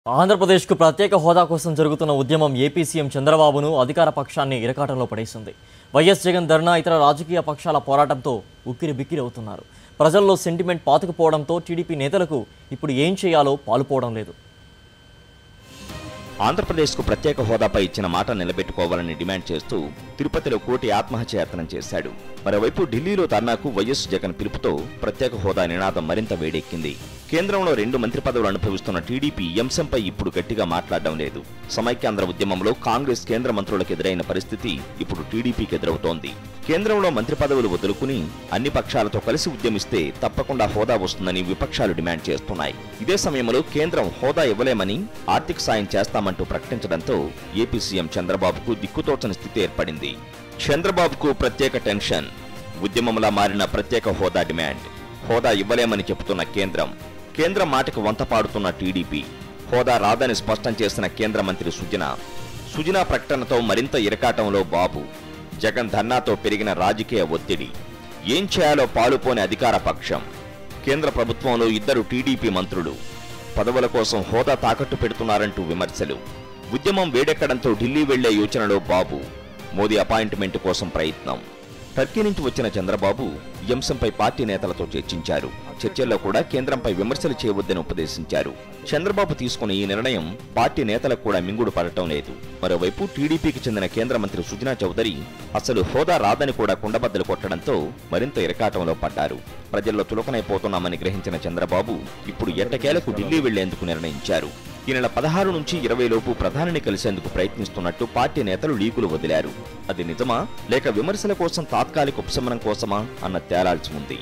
ఆంధ్రప్రదేశ్కు ప్రత్యేక హోదా కోసం జరుగుతున్న ఉద్యమం ఏపీ సీఎం చంద్రబాబును అధికార పక్షాన్ని ఇరకాటంలో పడేసింది. వైఎస్ జగన్ ధర్నా ఇతర రాజకీయ పక్షాల పోరాటంతో ఉక్కిరి అవుతున్నారు. ప్రజల్లో సెంటిమెంట్ పాతుకుపోవడంతో టీడీపీ నేతలకు ఇప్పుడు ఏం చేయాలో పాలుపోవడం లేదు. ఆంధ్రప్రదేశ్కు ప్రత్యేక హోదాపై ఇచ్చిన మాట నిలబెట్టుకోవాలని డిమాండ్ చేస్తూ తిరుపతిలో కోటి ఆత్మహత్యాయత్నం చేశాడు. మరోవైపు ఢిల్లీలో ధర్నాకు వైఎస్ జగన్ పిలుపుతో ప్రత్యేక హోదా నినాదం మరింత వేడెక్కింది. కేంద్రంలో 2 మంత్రి పదవులు అనుభవిస్తున్న టీడీపీ ఈ అంశంపై ఇప్పుడు గట్టిగా మాట్లాడడం లేదు. సమైక్యాంధ్ర ఉద్యమంలో కాంగ్రెస్ కేంద్ర మంత్రులకు ఎదురైన పరిస్థితి ఇప్పుడు టీడీపీకి ఎదురవుతోంది. కేంద్రంలో మంత్రి పదవులు వదులుకుని అన్ని పక్షాలతో కలిసి ఉద్యమిస్తే తప్పకుండా హోదా వస్తుందని విపక్షాలు డిమాండ్ చేస్తున్నాయి. ఇదే సమయంలో కేంద్రం హోదా ఇవ్వలేమని, ఆర్థిక సాయం చేస్తామంటూ ప్రకటించడంతో ఏపీ సీఎం చంద్రబాబుకు దిక్కుతోచని స్థితి ఏర్పడింది. చంద్రబాబుకు ప్రత్యేక టెన్షన్, ఉద్యమంలా మారిన ప్రత్యేక హోదా డిమాండ్. హోదా ఇవ్వలేమని చెబుతున్న కేంద్రం మాటకు వంత పాడుతున్న టీడీపీ, హోదా రాదని స్పష్టం చేసిన కేంద్ర మంత్రి సుజనా ప్రకటనతో మరింత ఇరకాటంలో బాబు, జగన్ ధర్నాతో పెరిగిన రాజకీయ ఒత్తిడి, ఏం చేయాలో పాలుపోని అధికార పక్షం, కేంద్ర ప్రభుత్వంలో 2 టీడీపీ మంత్రులు, పదవుల కోసం హోదా తాకట్టు పెడుతున్నారంటూ విమర్శలు, ఉద్యమం వేడెక్కడంతో ఢిల్లీ వెళ్లే యోచనలో బాబు, మోదీ అపాయింట్మెంట్ కోసం ప్రయత్నం. టర్కీ నుంచి వచ్చిన చంద్రబాబు ఈ అంశంపై పార్టీ నేతలతో చర్చించారు. చర్చల్లో కూడా కేంద్రంపై విమర్శలు చేయవద్దని ఉపదేశించారు. చంద్రబాబు తీసుకున్న ఈ నిర్ణయం పార్టీ నేతలకు కూడా మింగుడు పడటం లేదు. మరోవైపు టీడీపీకి చెందిన కేంద్ర మంత్రి సుజనా చౌదరి అసలు హోదా రాదని కూడా కుండబద్దలు కొట్టడంతో మరింత ఇరకాటంలో పడ్డారు. ప్రజల్లో చులకనైపోతున్నామని గ్రహించిన చంద్రబాబు ఇప్పుడు ఎట్టకేలకు ఢిల్లీ వెళ్లేందుకు నిర్ణయించారు. ఈ నెల 16 నుంచి 20 లోపు ప్రధానిని కలిసేందుకు ప్రయత్నిస్తున్నట్టు పార్టీ నేతలు లీకులు వదిలారు. అది నిజమా లేక విమర్శల కోసం తాత్కాలిక ఉపశమనం కోసమా అన్న తేలాల్సి ఉంది.